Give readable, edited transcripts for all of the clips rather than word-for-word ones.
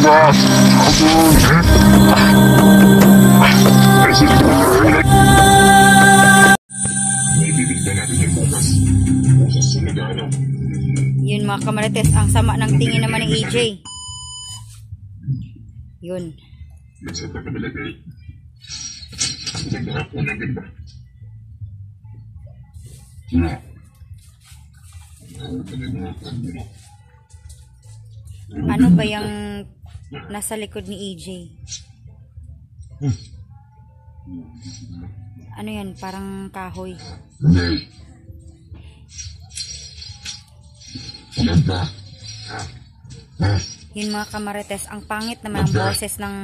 Yun mga kamarites, ang sama ng tingin naman ni AJ. Yun. Ano ba yung nasa likod ni AJ? Ano yan? Parang kahoy. Yun mga kamarites, ang pangit naman ang boses ng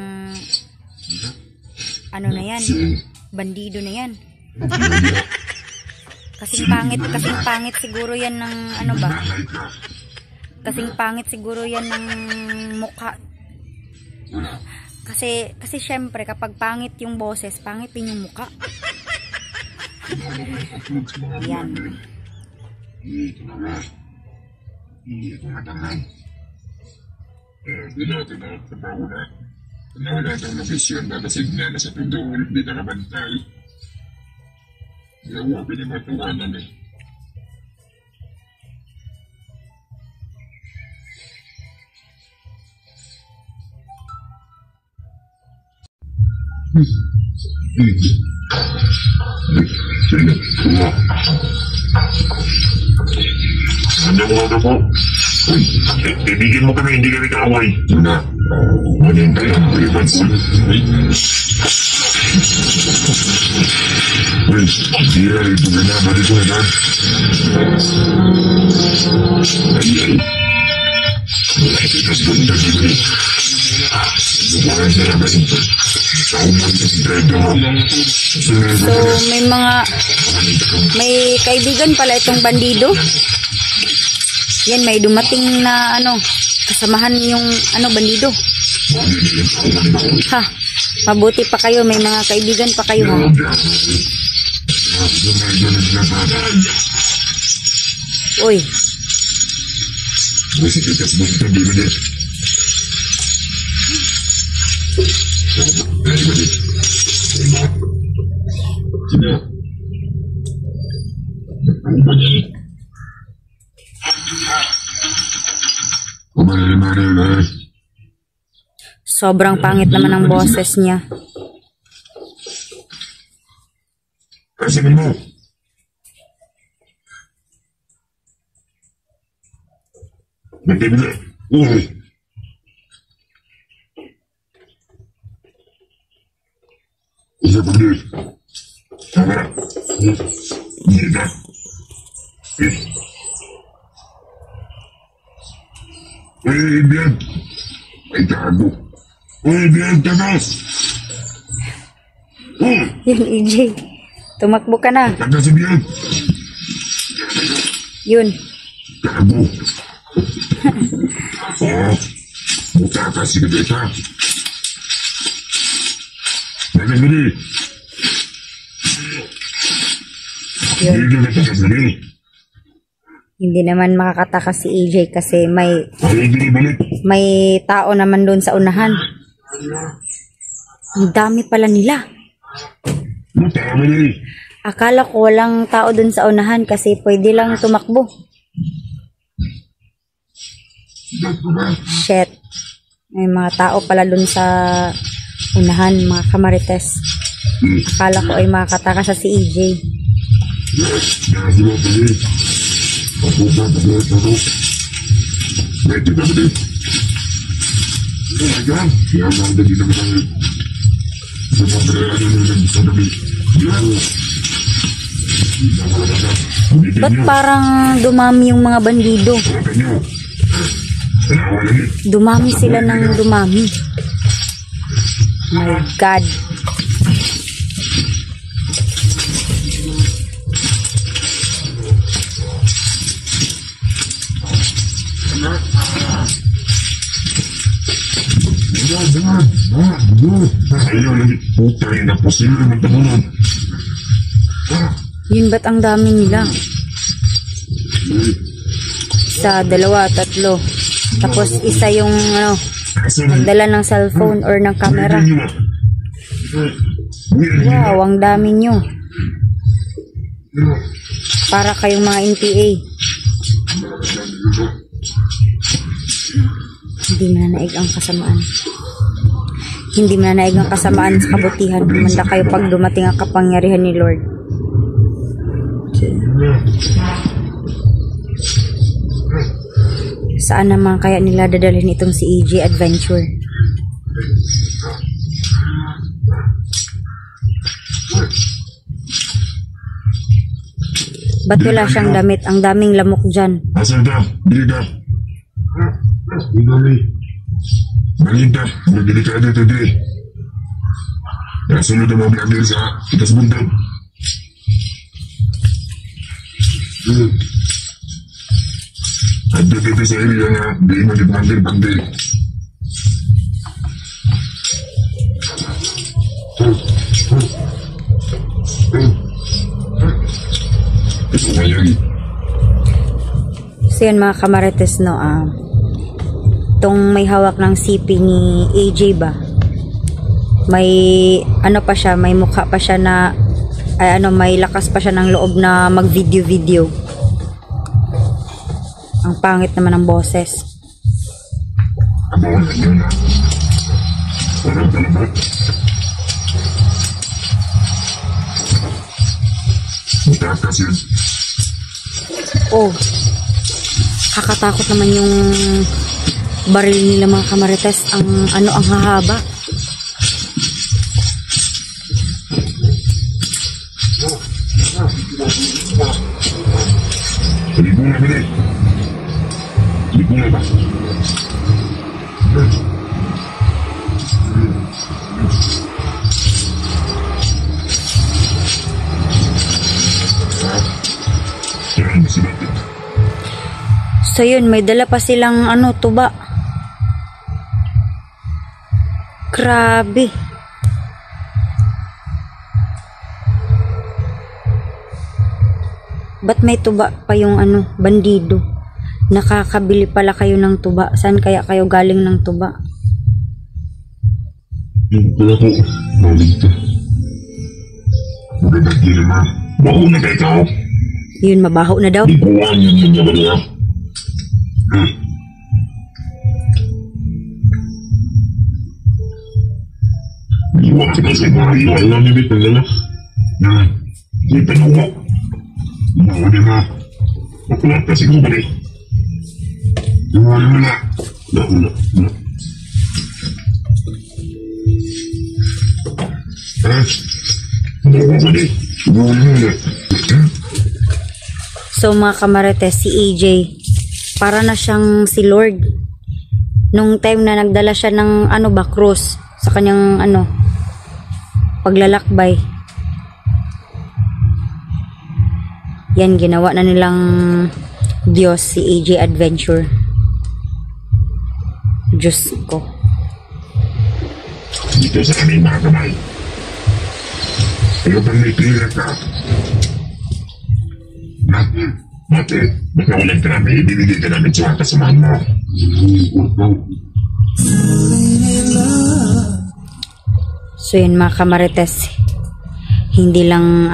ano na yan, bandido na yan. Kasing pangit siguro yan ng ano ba? Kasing pangit siguro yan ng mukha. Kasi syempre kapag pangit yung boses, pangit din yung mukha. Yan. Hindi ko matangad. Hindi natin nakakabago na. Nawala itong nabisyon na kasigna na sa tudol, hindi nakabantay. Hindi ako pinimatukanan eh. Ano mo po? Ibigin mo kami, hindi kami kaaway. Tuna, manintay ang privacy. Hindi ay ito na balik ko na. Ayay. Ikas punta dito. Lumayan na naman ito. So may kaibigan pala itong bandido. Yan, may dumating na ano, kasamahan yung ano, bandido. Ha, mabuti pa kayo, may mga kaibigan pa kayo ha. Uy. Sobrang pangit naman ang boses niya. Kasi mo. Nagdibili. Uy. Isa pa din. Tama. Hindi na. Bian. Ay, gago. Bian, tagas. Yun, AJ. Tumakbo ka na. Tagas si Bian. Yun. Gago. Buka ka si Gadeta. Nagaguli. Yun. Hindi na tagas na rin. Hindi naman makakataka si AJ kasi may tao naman doon sa unahan. Ang dami pala nila. Akala ko walang tao doon sa unahan kasi pwede lang tumakbo. Shit. May mga tao pala doon sa unahan, mga kamarites. Akala ko ay makakataka sa si AJ. Ako ba ito? Medyo na ba din? Ayan, kaya mga dali naman ang sa mga ano nila sa gabi. Ba't parang dumami yung mga bandido? Dumami sila ng dumami. My God. Ayaw lagi putay na posible magtamunan. Yun ba't ang dami nila? Isa, dalawa, tatlo. Tapos isa yung ano, Nagdala ng cellphone or ng camera. Wow, ang dami nyo. Para kayong mga NPA. Hindi mananaig ang kasamaan. Hindi mananaig ang kasamaan sa kabutihan. Manda kayo pag dumating ang kapangyarihan ni Lord. Saan naman kaya nila dadalhin itong si AJ Adventure? Ba't wala siyang damit? Ang daming lamok dyan. Asan ka? Bili ka. Malinta, magdelikado today. Nasunod ang mga vlogger sa itas bundad. At dito sa area nga, di magigmandil-bandil. Ito ngayon. So yun mga kamarites, no, itong may hawak ng CP ni AJ ba, may ano pa siya, may mukha pa siya na ay ano, may lakas pa siya ng loob na mag video. Ang pangit naman ng boses. Abawan na yun, ha? Walang talabat. Matakas yun. Oh, kakatakot naman yung baril nila mga kamarites. Ang ano, ang hahaba. Ligo na ba rin? Ligo na ba? So yun, may dala pa silang ano, tuba. Grabe. Ba't may tuba pa yung ano, bandido? Nakakabili pala kayo ng tuba. Saan kaya kayo galing ng tuba? Yung pala ko, galing ka. Magandang naman. Baho na kayo ikaw. Yun, mabaho na daw. Di buwan yun yun naman niya. Iwan ka na sa mga iwan lang niya dito nila. Di tanong mo na. Makulat ka siguro ba rin? Iwan mo na. Wala. So mga kamarites, si AJ para na siyang si Lord nung time na nagdala siya ng ano ba, cross sa kanyang ano, paglalakbay. Yan, ginawa na nilang Diyos si AJ Adventure. Diyos ko. Dito sa aming mga kamay. Ayaw bang may pila ka? Mate, baka walang ka namin, ibibigay ka namin sa kasamahan mo. So yun mga kamarites, hindi lang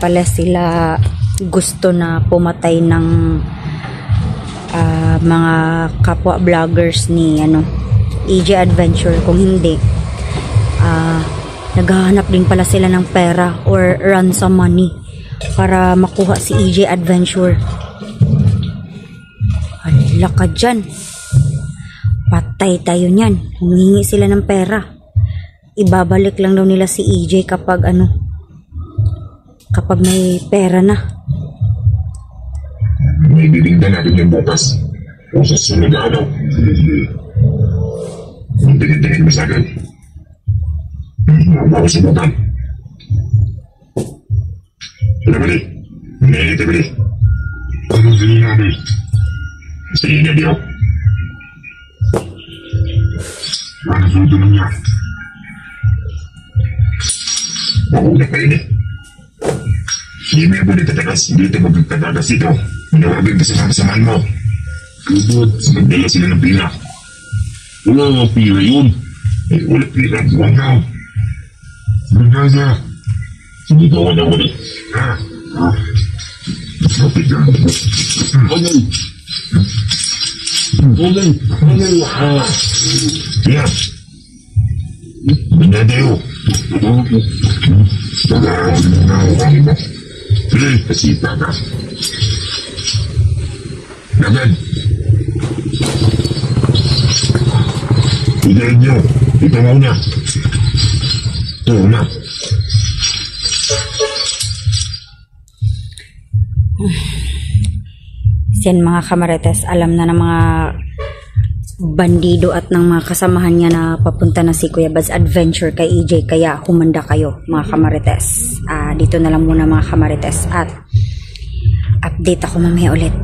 pala sila gusto na pumatay ng mga kapwa vloggers ni AJ Adventure. Kung hindi, naghahanap din pala sila ng pera or ransom money para makuha si AJ Adventure. Hala ka dyan, patay tayo nyan. Humingi sila ng pera, ibabalik lang daw nila si AJ kapag kapag may pera na. May bibigyan natin yung bukas o sa sunod na araw. Kung tingin-tingin mo sa akin, huwag ako subukan. Ano ba rin? Ngayon ba rin? Anong tingin namin? Tingin niya diyo? Ano sudo na niya? Makulat pa yun eh. Hindi mo yung bulit tatakas, hindi ito magtatakas ito. Manawagin ka sa kasamahan mo. Kubod, nagdala sila ng pila. Wala nga pira yun. Eh, wala pira. Buwan ka. Ligaya. Sumigawan na ulit. Sabi ka. Okay. Okay. Okay. Kaya. Manadayo. Pag-aasin na ang mo. Sige, kasita ka. Dagan. Higayin nyo. Ito muna. Ito muna. Sen mga kamarites, alam na ng mga bandido at ng mga kasamahan niya na papunta na si Kuya Bad's adventure kay EJ, kaya humanda kayo mga kamarites. Dito na lang muna mga kamarites at update ako mamaya ulit.